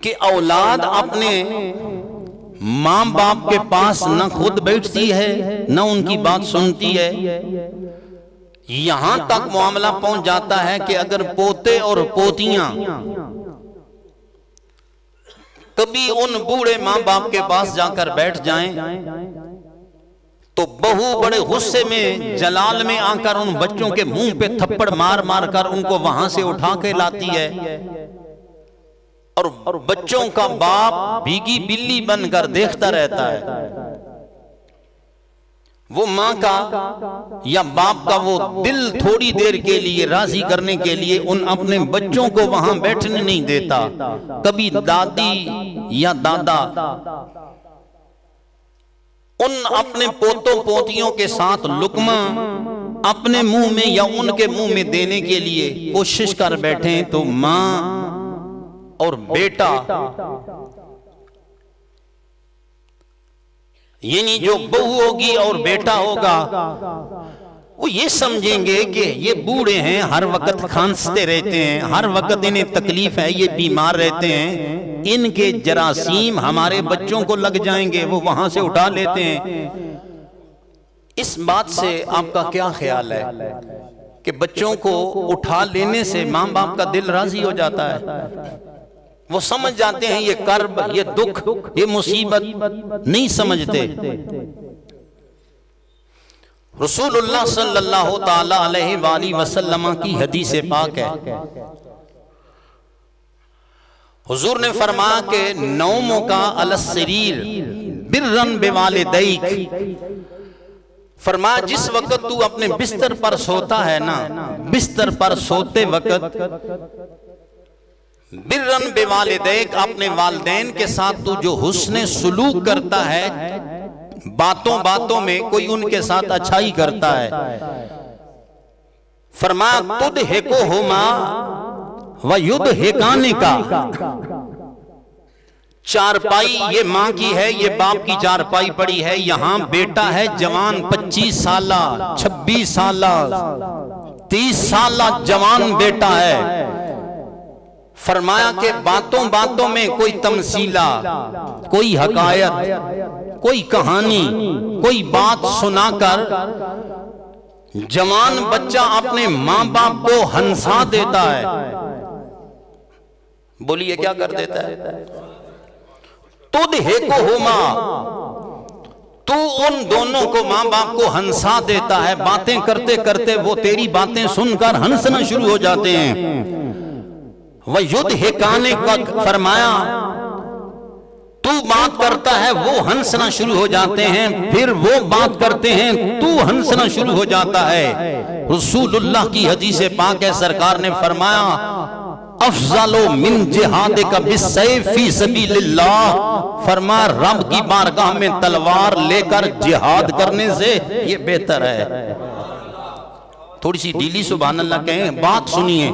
कि औलाद अपने माँ बाप के पास न खुद बैठती है न उनकी बात सुनती है। यहां तक मामला पहुंच जाता है कि अगर पोते और पोतियां कभी उन बूढ़े माँ बाप के पास जाकर बैठ जाएं तो बहू बड़े गुस्से में जलाल में आकर उन बच्चों के मुंह पे थप्पड़ मार मार कर उनको वहां से उठा के लाती है, और बच्चों का बाप भीगी बिल्ली बनकर देखता रहता है। वो मां का या बाप का वो दिल थोड़ी देर के लिए राजी करने के लिए उन अपने बच्चों को वहां बैठने नहीं देता। कभी दादी या दादा उन अपने पोतों पोतियों के साथ लुकमा अपने मुंह में या उनके मुंह में देने के लिए कोशिश कर बैठे तो मां और बेटा, यानी जो बहू होगी और बेटा होगा, वो ये समझेंगे कि ये बूढ़े हैं, हर वक्त खांसते रहते हैं, हर वक्त इन्हें तकलीफ है, ये बीमार रहते हैं, इनके जरासीम हमारे बच्चों को लग जाएंगे, वो वहां से उठा लेते हैं। इस बात से आपका क्या ख्याल है कि बच्चों को उठा लेने से मां बाप का दिल राजी हो जाता है? वो समझ जाते हैं ये कर्ब, ये दुख, ये मुसीबत नहीं समझते। रसूलुल्लाह सल्लल्लाहु ताला अलैहि वसल्लम की हदीस पाक है, हुजूर ने फरमाया कि नौमों का अलसरीर बिर्रन बिवालिदैक, फरमाया जिस वक्त तू अपने बिस्तर पर सोता है ना, बिस्तर पर सोते वक्त बिर्रन बिवालिदैक, अपने वालिदैन के साथ तू जो हुस्ने सुलूक करता है, बातों बातों में कोई उनके साथ अच्छाई करता है, फरमाया तुदहिकुहुमा व युदहिकाने का। चारपाई ये माँ की है, ये बाप की चारपाई पड़ी है, यहां बेटा है जवान 25 साल 26 साल 30 साल जवान बेटा है। फरमाया कि बातों बातों में कोई तमसीला, कोई हकायत, कोई कहानी, कोई बात सुनाकर जवान बच्चा अपने मां बाप को हंसा देता है। बोलिए क्या कर देता है? तुदहिकुहुमा, तू उन दोनों को मां बाप को हंसा देता है। बातें करते करते वो तेरी बातें सुनकर हंसना शुरू हो जाते हैं। वह युदहिकाने का फरमाया तू बात करता है वो हंसना शुरू हो जाते हैं, फिर वो बात करते हैं तू हंसना शुरू हो जाता है। रसूलुल्लाह की हदीस पाक है, सरकार ने फरमाया अफजलो मिन जिहादिका बिस्सैफ फी सबीलिल्लाह, फरमा रब की बारगाह में तलवार लेकर जिहाद करने से ये बेहतर है। थोड़ी सी ढीली सुभान अल्लाह कहें, बात सुनिए।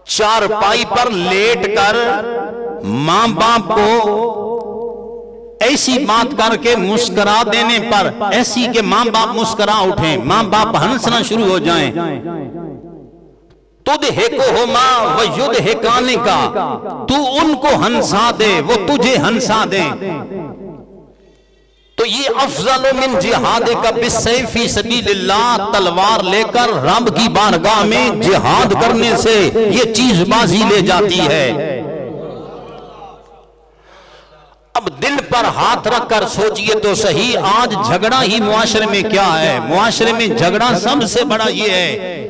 चारपाई पर लेट कर मां बाप को ऐसी बात करके मुस्कुरा देने पर, ऐसी के मां बाप मुस्कुरा उठे, मां बाप हंसना शुरू हो जाएं, तुदहिकुहुमा व युदहिकाने का, तू उनको हंसा दे वो तुझे हंसा दे। तो ये अफजल मिन जिहादिका बिस्सैफ फी सबीलिल्लाह, तलवार लेकर रब की बारगाह में जिहाद करने से ये चीज बाजी ले जाती है। अब दिल पर हाथ रखकर सोचिए तो सही, आज झगड़ा ही मुआशरे में क्या है? मुआशरे में झगड़ा सबसे बड़ा ये है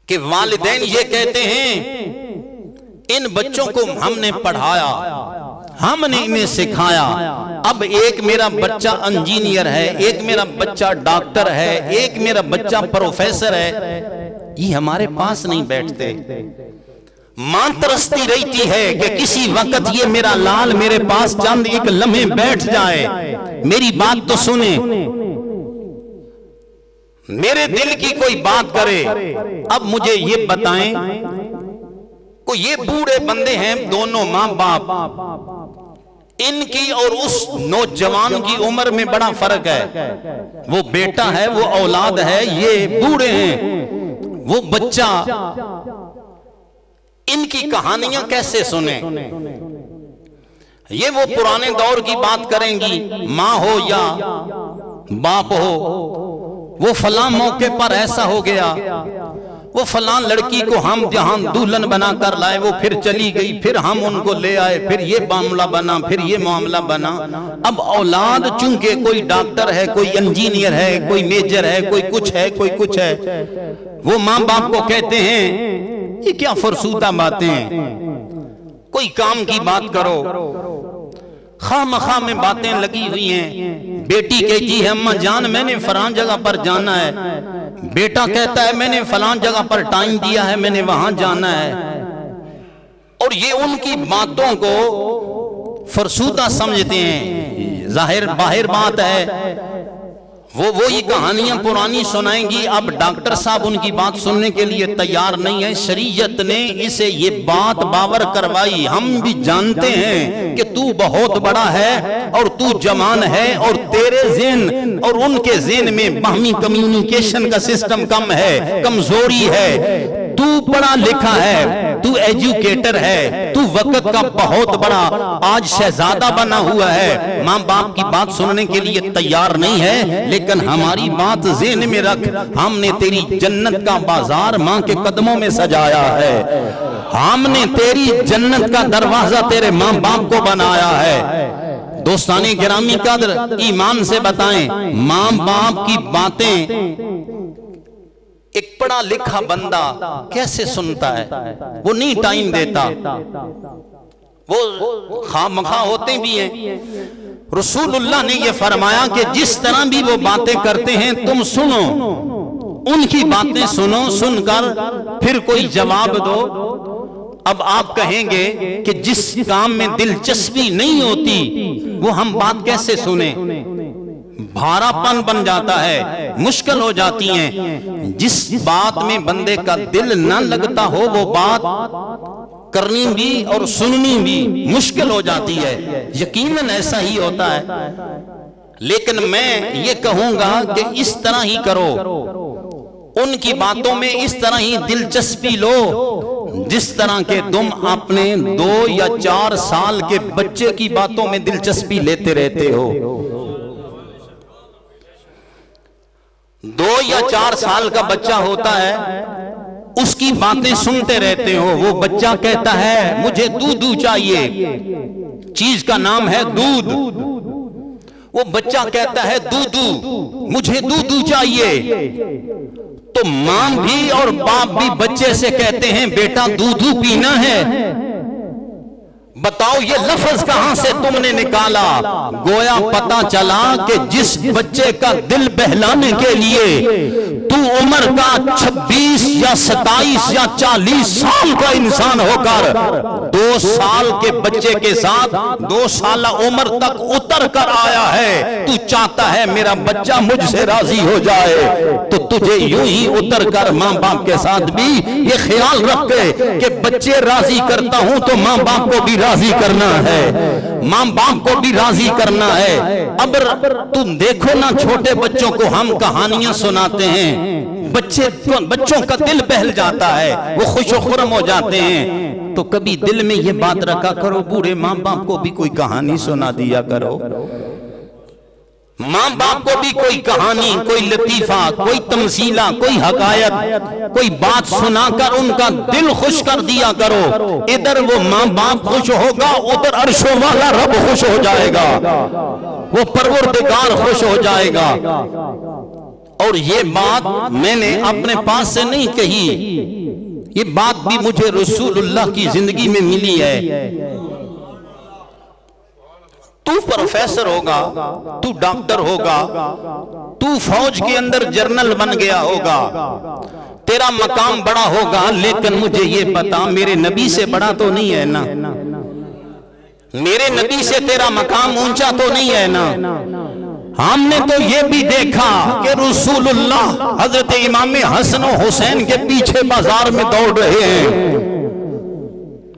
कि वालिदैन ये कहते हैं इन बच्चों को हमने पढ़ाया, हमने इन्हें सिखाया, अब एक मेरा बच्चा इंजीनियर है, एक मेरा बच्चा डॉक्टर है, एक मेरा बच्चा प्रोफेसर है, ये हमारे पास नहीं बैठते। मां तरसती रहती है कि किसी वक्त ये मेरा लाल मेरे पास चंद एक लम्हे बैठ जाए, मेरी बात तो सुने, मेरे दिल की कोई बात करे। अब मुझे ये बताएं, को ये बूढ़े बंदे हैं दोनों मां बाप, इनकी और उस नौजवान की उम्र में बड़ा फर्क है। वो बेटा है, वो औलाद है, ये बूढ़े हैं, वो बच्चा। इनकी कहानियां कैसे सुने? ये वो पुराने दौर की बात करेंगी, माँ हो या बाप हो, वो फलां मौके पर ऐसा हो गया, वो फलां लड़की को हम जहां दुल्हन बना कर लाए, वो फिर चली गई, फिर हम उनको ले आए, फिर ये मामला बना, फिर ये मामला बना। अब औलाद चूंकि कोई डॉक्टर है, कोई इंजीनियर है, कोई मेजर है, कोई कुछ है, कोई कुछ है, वो माँ बाप को कहते हैं ये क्या फरसूदा बातें हैं, कोई काम की बात करो। खामखा में बातें लगी हुई हैं। बेटी कहती है अम्मा जान मैंने फलां जगह पर जाना है, बेटा कहता है मैंने फलां जगह पर टाइम दिया है, मैंने वहां जाना है। और ये उनकी बातों को फरसूदा समझते हैं। जाहिर बाहिर बात है, वो ही कहानियां पुरानी सुनाएंगी। अब डॉक्टर साहब उनकी बात सुनने के लिए तैयार नहीं है। शरीयत ने इसे ये बात बावर करवाई। हम भी जानते हैं कि तू बहुत बड़ा है और तू जवान है और तेरे ज़हन और उनके ज़हन में बाहमी कम्युनिकेशन का सिस्टम कम है, कमजोरी है। तू पढ़ा लिखा है, तू एजुकेटर है, तू वक्त का बहुत बड़ा आज शहजादा बना हुआ है। माँ बाप की बात सुनने के लिए तैयार नहीं है, लेकिन हमारी बात ज़हन में रख, हमने तेरी जन्नत का बाजार माँ के कदमों में सजाया है। हमने तेरी जन्नत का दरवाजा तेरे माँ बाप को बनाया है। दोस्तानी गिरामी कदर ईमान से बताएं, माँ बाप की बातें एक पढ़ा लिखा बंदा कैसे सुनता है? वो नहीं टाइम देता, वो खामखा होते भी हैं। रसूलुल्लाह ने ये फरमाया कि जिस तरह भी वो बातें करते हैं तुम सुनो, उनकी बातें सुनो, सुनकर फिर कोई जवाब दो। अब आप कहेंगे कि जिस काम में दिलचस्पी नहीं होती वो हम बात कैसे सुने? भारापन बन जाता है, मुश्किल हो जाती है। जिस बात में बंदे का दिल न लगता हो वो बात करनी भी और सुननी भी मुश्किल हो जाती है। यकीनन ऐसा ही होता है। लेकिन मैं ये कहूंगा कि इस तरह ही करो, उनकी बातों में इस तरह ही दिलचस्पी लो जिस तरह के तुम अपने 2 या 4 साल के बच्चे की बातों में दिलचस्पी लेते रहते हो। 2 या 4 साल का बच्चा होता है, उसकी बातें सुनते रहते हो। वो बच्चा कहता है मुझे दूध चाहिए, चीज का नाम है दूध। वो बच्चा कहता है दूध, मुझे दूध चाहिए। तो मां भी और बाप भी बच्चे से कहते हैं बेटा दूध पीना है। बताओ ये लफ्ज कहां से तुमने निकाला? गोया पता चला कि जिस बच्चे का दिल बहलाने के लिए तू उम्र का 26 या 27 या 40 साल का इंसान होकर 2 साल के बच्चे के साथ 2 साल उम्र तक उतर कर आया है, तू चाहता है मेरा बच्चा मुझसे राजी हो जाए, तो तुझे यूं ही उतर कर मां बाप के साथ भी ये ख्याल रख के कि बच्चे राजी करता हूं तो मां बाप को भी राजी करना है, मां बाप को भी राजी करना है। अब तुम देखो ना, छोटे बच्चों को हम कहानियां सुनाते हैं, बच्चों का दिल बहल जाता है, वो खुशो खुरम हो जाते हैं। तो कभी दिल में ये बात रखा करो, बूढ़े मां बाप को भी कोई कहानी सुना दिया करो। मां बाप को भी कोई कहानी, कोई लतीफा, कोई तमसीला, कोई हकायत, कोई बात सुनाकर उनका दिल खुश कर दिया करो। इधर वो मां बाप खुश होगा, उधर अर्शों वाला रब खुश हो जाएगा, वो परवरदिगार खुश हो जाएगा। और ये बात मैंने अपने पास से नहीं कही, ये बात भी मुझे रसूलुल्लाह की जिंदगी में मिली है। तू प्रोफेसर होगा, तू डॉक्टर होगा, तू फौज के अंदर जनरल बन गया होगा, तेरा मकाम बड़ा होगा, लेकिन मुझे ये पता मेरे नबी से बड़ा तो नहीं है ना, मेरे नबी से तेरा मकाम ऊंचा तो नहीं है ना। हमने तो ये भी देखा कि रसूलुल्लाह हजरत इमाम हसन और हुसैन के पीछे बाजार में दौड़ रहे हैं।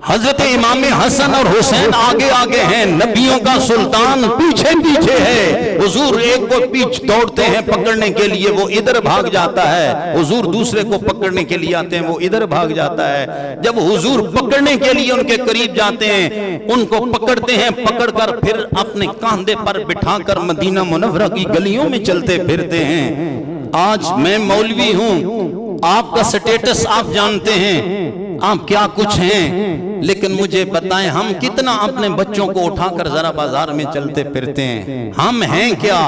हजरत इमाम हसन और हुसैन आगे आगे हैं, नबियों का सुल्तान पीछे पीछे है। हुजूर एक को पीछे दौड़ते हैं पकड़ने के लिए, वो इधर भाग जाता है। हुजूर दूसरे को पकड़ने के लिए आते हैं, वो इधर भाग जाता है। जब हुजूर पकड़ने के लिए उनके करीब जाते हैं, उनको पकड़ते हैं, पकड़कर फिर अपने कांधे पर बिठाकर मदीना मुनव्वरा की गलियों में चलते फिरते हैं। आज मैं मौलवी हूं, आपका स्टेटस आप जानते हैं, आप क्या कुछ हैं, लेकिन मुझे बताएं हम कितना अपने बच्चों को उठाकर जरा बाजार में चलते फिरते हैं। हम हैं क्या,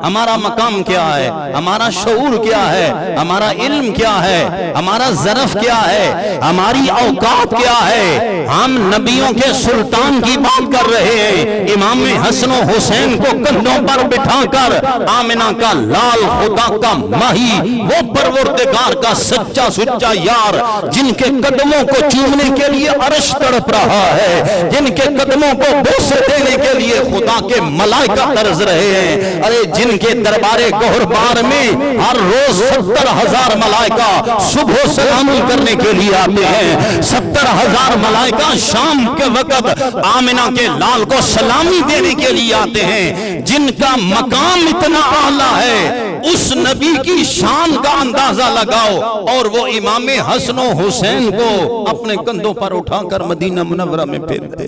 हमारा मकाम क्या है, हमारा शऊर क्या है, हमारा इल्म क्या है, हमारा ज़रफ क्या है, हमारी औकात क्या है। हम नबियों के सुल्तान की बात कर रहे हैं। इमाम हसन हुसैन को कंधों पर बिठाकर आमिना का लाल, खुदा का माही, वो परवरदिगार का सच्चा सुच्चा यार, जिनके कदमों को चूमने के लिए अर्श तड़प रहा है, जिनके कदमों को बोसे देने के लिए खुदा के मलाइका तरस रहे हैं। अरे जिनके दरबारे गौहरबार में हर रोज 70,000 मलाइका सुबह सलामी करने के लिए आते हैं, 70,000 मलाइका शाम के वक्त आमिना के लाल को सलामी देने के लिए आते हैं। जिनका मकाम इतना आला है, उस नबी की शान का अंदाजा लगाओ। और वो इमाम हसन हुसैन को अपने कंधों पर उठाकर मदीना मुनव्वरा में फेर दे।